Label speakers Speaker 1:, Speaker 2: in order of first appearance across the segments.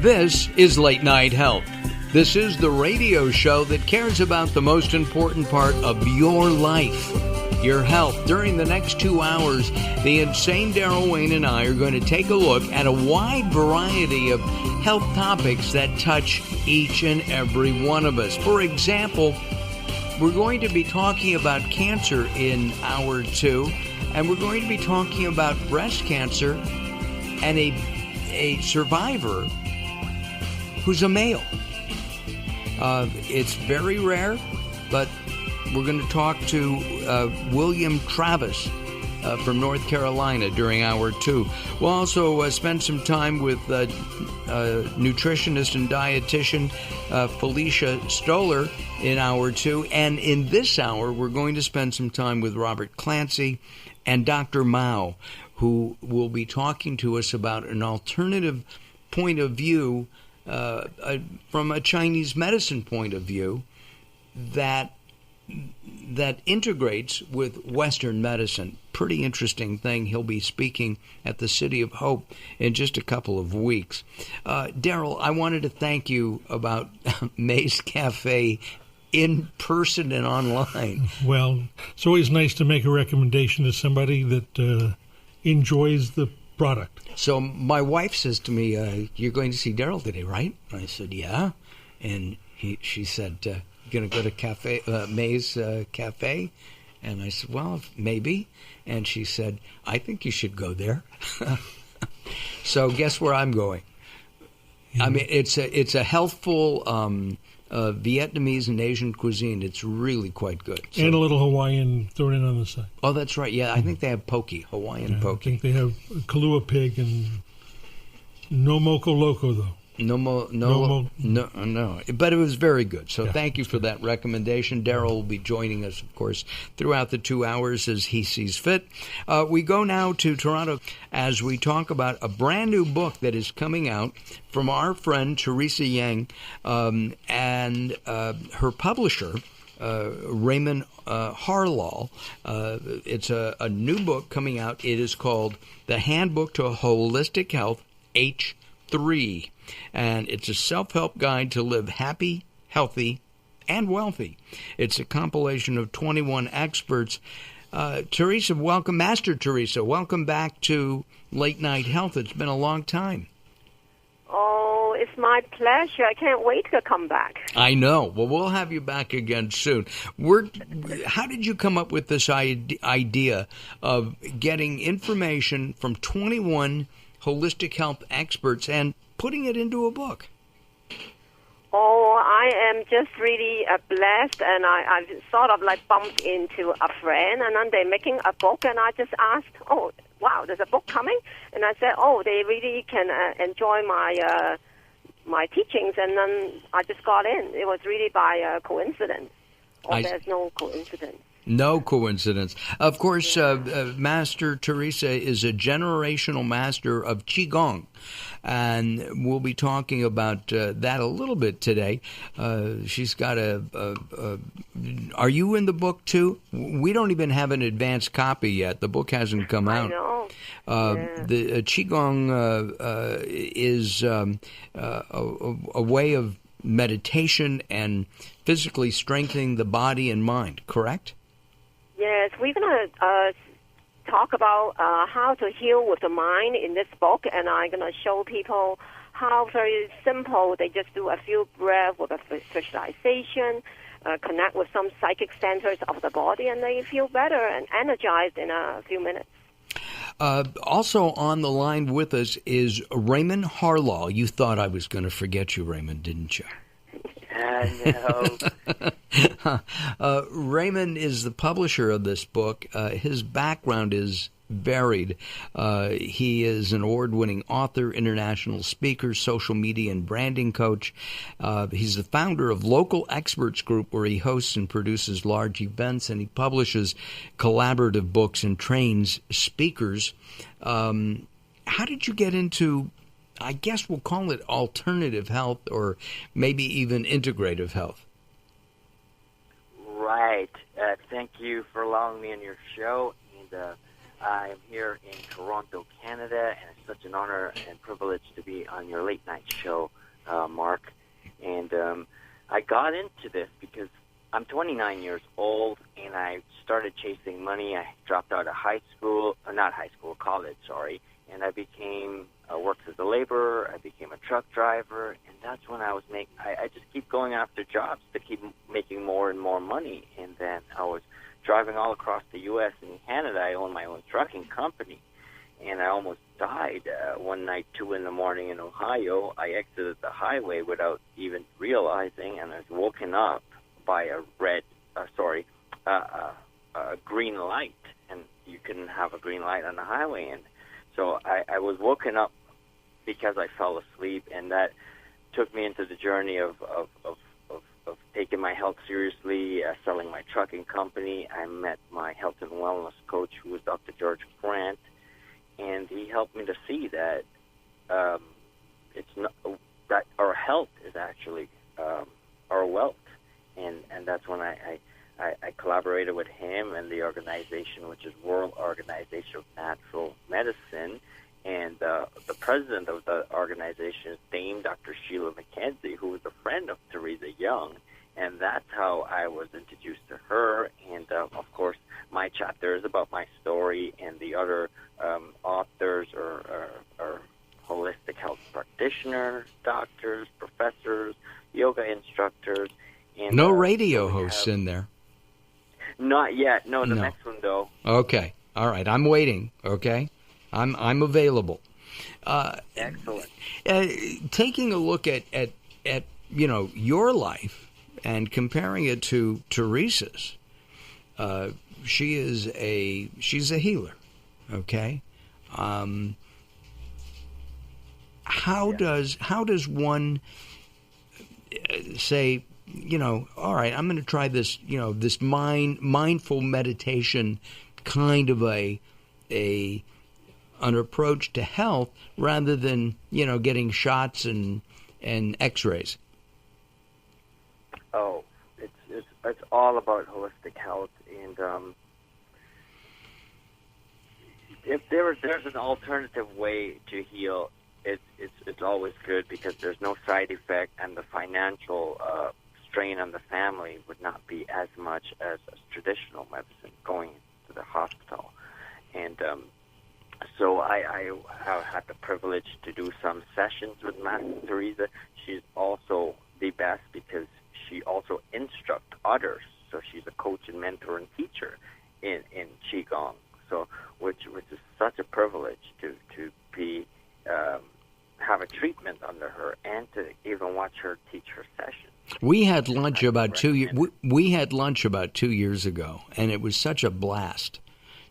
Speaker 1: This is Late Night Health. This is the radio show that cares about the most important part of your life, your health. During the next 2 hours, the insane Daryl Wayne and I are going to take a look at a wide variety of health topics that touch each and every one of us. For example, we're going to be talking about cancer in hour 2, and we're going to be talking about breast cancer and a survivor who's a male. It's very rare, but we're going to talk to William Travis from North Carolina during hour 2. We'll also spend some time with nutritionist and dietitian Felicia Stoller in hour 2. And in this hour, we're going to spend some time with Robert Clancy and Dr. Mao, who will be talking to us about an alternative point of view from a Chinese medicine point of view that integrates with Western medicine. Pretty interesting thing. He'll be speaking at the City of Hope in just a couple of weeks. Daryl, I wanted to thank you about May's Cafe in person and online.
Speaker 2: Well, it's always nice to make a recommendation to somebody that enjoys the product.
Speaker 1: So my wife says to me, you're going to see Daryl today, right? And I said, yeah. And she said, you're going to go to May's Cafe? And I said, well, maybe. And she said, I think you should go there. So guess where I'm going? I mean, it's a healthful Vietnamese and Asian cuisine. It's really quite good. So,
Speaker 2: and a little Hawaiian thrown in on the side.
Speaker 1: Oh, that's right. Yeah, I think they have poke, Hawaiian poke.
Speaker 2: I think they have Kahlua pig and no moco loco, though.
Speaker 1: No. But it was very good. So thank you for that recommendation. Daryl will be joining us, of course, throughout the 2 hours as he sees fit. We go now to Toronto as we talk about a brand new book that is coming out from our friend Teresa Yang and her publisher, Raymond Harlaw. It's a new book coming out. It is called The Handbook to Holistic Health, H3. And it's a self-help guide to live happy, healthy, and wealthy. It's a compilation of 21 experts. Teresa, welcome. Master Teresa, welcome back to Late Night Health. It's been a long time.
Speaker 3: Oh, it's my pleasure. I can't wait to come back.
Speaker 1: I know. Well, we'll have you back again soon. How did you come up with this idea of getting information from 21 holistic health experts and putting it into a book?
Speaker 3: Oh, I am just really blessed, and I've sort of like bumped into a friend, and then they're making a book, and I just asked, oh, wow, there's a book coming? And I said, oh, they really can enjoy my teachings, and then I just got in. It was really by coincidence. There's no coincidence.
Speaker 1: No coincidence. Of course, Master Teresa is a generational master of Qigong, and we'll be talking about that a little bit today. She's got are you in the book too? We don't even have an advanced copy yet. The book hasn't come out.
Speaker 3: I know.
Speaker 1: The Qigong is a way of meditation and physically strengthening the body and mind, correct?
Speaker 3: Yes, we're going to talk about how to heal with the mind in this book, and I'm going to show people how very simple. They just do a few breaths with a visualization, connect with some psychic centers of the body, and they feel better and energized in a few minutes.
Speaker 1: Also on the line with us is Raymond Harlaw. You thought I was going to forget you, Raymond, didn't you?
Speaker 3: No.
Speaker 1: Raymond is the publisher of this book. His background is varied. He is an award-winning author, international speaker, social media and branding coach. He's the founder of Local Experts Group, where he hosts and produces large events, and he publishes collaborative books and trains speakers. How did you get into, I guess we'll call it alternative health, or maybe even integrative health?
Speaker 4: Right. Thank you for allowing me on your show. And I'm here in Toronto, Canada, and it's such an honor and privilege to be on your late night show, Mark. And I got into this because I'm 29 years old, and I started chasing money. I dropped out of college, and I became worked as a laborer. I became a truck driver, and that's when I just keep going after jobs to keep making more and more money. And then I was driving all across the U.S. and Canada. I own my own trucking company, and I almost died one night, 2 in the morning in Ohio. I exited the highway without even realizing, and I was woken up by a green light, and you couldn't have a green light on the highway. And so I was woken up because I fell asleep, and that took me into the journey of taking my health seriously, selling my trucking company. I met my health and wellness coach, who was Dr. George Grant, and he helped me to see that it's not that our health is actually our wealth, and that's when I collaborated with him and the organization, which is World Organization of Natural Medicine, and the president of the organization is Dame Dr. Sheila McKenzie, who was a friend of Teresa Young, and that's how I was introduced to her. And of course, my chapter is about my story, and the other authors are holistic health practitioners, doctors, professors, yoga instructors. And,
Speaker 1: no radio hosts in there.
Speaker 4: Not yet. No, the next one though.
Speaker 1: Okay. All right. I'm waiting. Okay. I'm available.
Speaker 4: Excellent.
Speaker 1: Taking a look at your life and comparing it to Teresa's, she's a healer. Okay. How does one say, all right, I'm going to try this, this mindful meditation kind of an approach to health rather than, getting shots and x-rays?
Speaker 4: Oh, it's all about holistic health, and if there's an alternative way to heal, it's always good, because there's no side effect, and the financial strain on the family would not be as much as traditional medicine going to the hospital. And so I had the privilege to do some sessions with Master Teresa. She's also the best because she also instructs others. So she's a coach and mentor and teacher in Qigong. So which is such a privilege to be have a treatment under her and to even watch her teach her sessions.
Speaker 1: We had lunch about 2 years. We had lunch about 2 years ago, and it was such a blast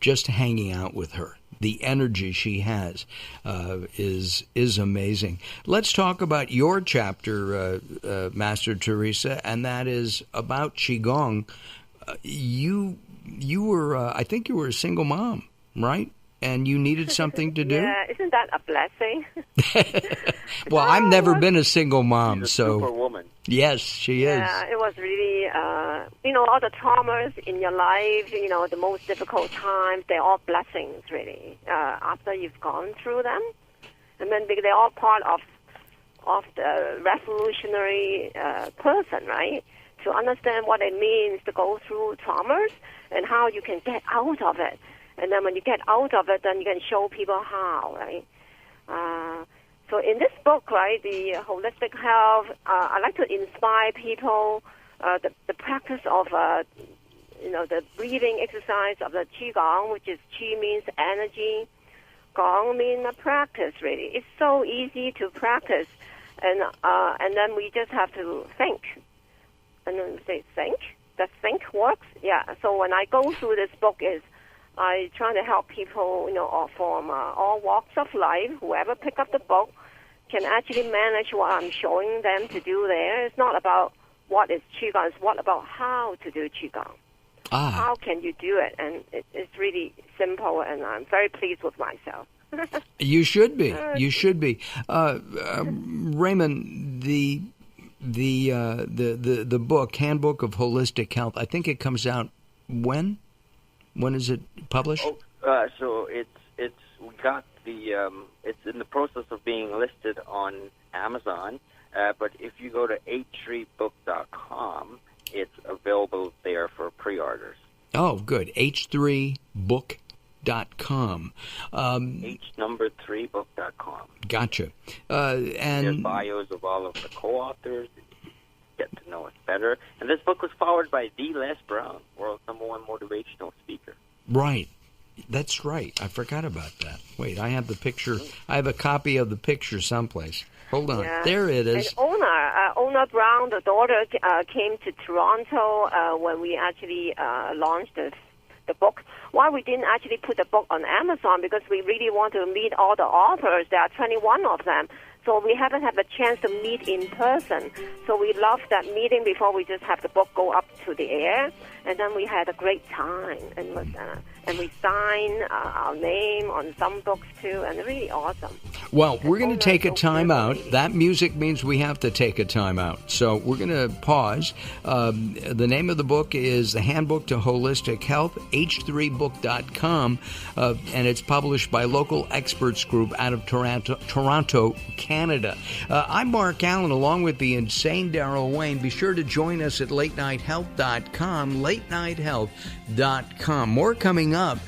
Speaker 1: just hanging out with her. The energy she has is amazing. Let's talk about your chapter, Master Teresa, and that is about Qigong. You were, I think you were a single mom, right? And you needed something to do?
Speaker 3: Yeah, isn't that a blessing?
Speaker 1: Well, I've never been a single mom,
Speaker 4: She's a
Speaker 1: so...
Speaker 4: superwoman.
Speaker 1: Yes, she is.
Speaker 3: Yeah, it was really, all the traumas in your life, the most difficult times, they're all blessings, really, after you've gone through them. And then they're all part of the revolutionary person, right? To understand what it means to go through traumas and how you can get out of it. And then when you get out of it, then you can show people how, right? So in this book, right, the holistic health, I like to inspire people the practice of, the breathing exercise of the Qigong, which is Qi means energy, Gong means practice, really. It's so easy to practice, and then we just have to think. And then we say, think? Does think works? Yeah. So when I go through this book I try to help people, from all walks of life. Whoever pick up the book can actually manage what I'm showing them to do there. It's not about what is Qigong. It's what about how to do Qigong. How can you do it? And it's really simple, and I'm very pleased with myself.
Speaker 1: You should be. You should be. Raymond, the book, Handbook of Holistic Health, I think it comes out when? When is it published?
Speaker 4: So we got the it's in the process of being listed on Amazon. But if you go to h3book.com, it's available there for pre-orders.
Speaker 1: Oh, good. h3book.com.
Speaker 4: h3book.com.
Speaker 1: Gotcha.
Speaker 4: There's
Speaker 1: And
Speaker 4: bios of all of the co-authors. Get to know us better. And this book was powered by D. Les Brown, world's #1 motivational speaker.
Speaker 1: right. That's right. I forgot about that. Wait, I have the picture. I have a copy of the picture someplace. Hold on.
Speaker 3: Yeah.
Speaker 1: There it is.
Speaker 3: And Ona Brown, the daughter, came to Toronto when we actually launched the book. Why we didn't actually put the book on Amazon, because we really want to meet all the authors. There are 21 of them. So we haven't had a chance to meet in person. So we loved that meeting before we just have the book go up to the air. And then we had a great time. And we signed our name on some books, too. And really awesome.
Speaker 1: Well, we're going to take a time out. That music means we have to take a time out. So we're going to pause. The name of the book is The Handbook to Holistic Health, h3book.com, and it's published by Local Experts Group out of Toronto, Canada. I'm Mark Alyn, along with the insane Daryl Wayne. Be sure to join us at latenighthealth.com, latenighthealth.com. More coming up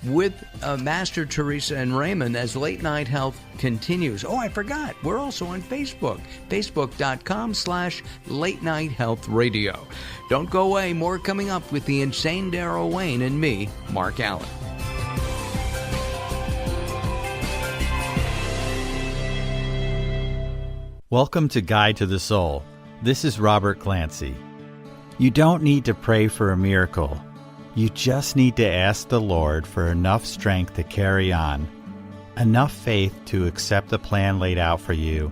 Speaker 1: with Master Teresa and Raymond as Late Night Health continues. Oh, I forgot. We're also on Facebook, facebook.com/Late Night Health Radio. Don't go away. More coming up with the insane Daryl Wayne and me, Mark Alyn.
Speaker 5: Welcome to Guide to the Soul. This is Robert Clancy. You don't need to pray for a miracle. You just need to ask the Lord for enough strength to carry on, enough faith to accept the plan laid out for you,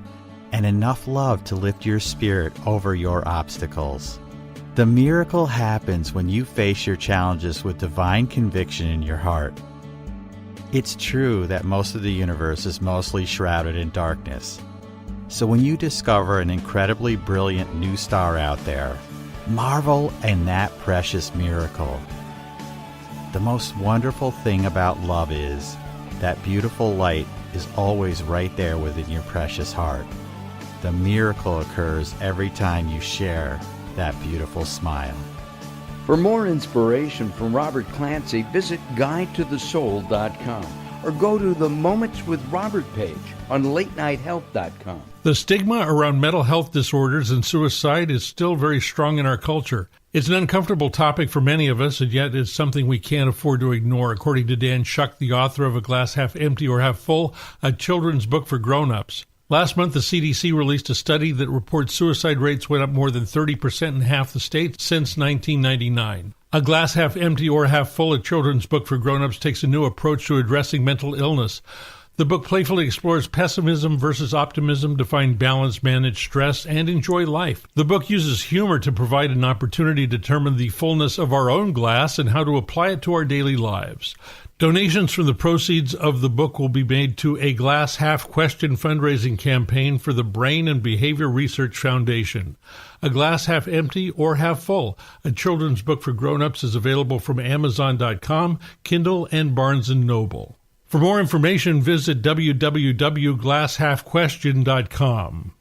Speaker 5: and enough love to lift your spirit over your obstacles. The miracle happens when you face your challenges with divine conviction in your heart. It's true that most of the universe is mostly shrouded in darkness. So when you discover an incredibly brilliant new star out there, marvel in that precious miracle. The most wonderful thing about love is that beautiful light is always right there within your precious heart. The miracle occurs every time you share that beautiful smile.
Speaker 1: For more inspiration from Robert Clancy, visit guidetothesoul.com or go to the Moments with Robert page on latenighthealth.com.
Speaker 2: The stigma around mental health disorders and suicide is still very strong in our culture. It's an uncomfortable topic for many of us, and yet it's something we can't afford to ignore, according to Dan Shuck, the author of A Glass Half Empty or Half Full, a children's book for grown-ups. Last month, the CDC released a study that reports suicide rates went up more than 30% in half the states since 1999. A Glass Half Empty or Half Full, a children's book for grown-ups, takes a new approach to addressing mental illness. The book playfully explores pessimism versus optimism to find balance, manage stress, and enjoy life. The book uses humor to provide an opportunity to determine the fullness of our own glass and how to apply it to our daily lives. Donations from the proceeds of the book will be made to a Glass Half Question fundraising campaign for the Brain and Behavior Research Foundation. A Glass Half Empty or Half Full, a children's book for grown-ups, is available from Amazon.com, Kindle, and Barnes & Noble. For more information, visit www.glasshalfquestion.com.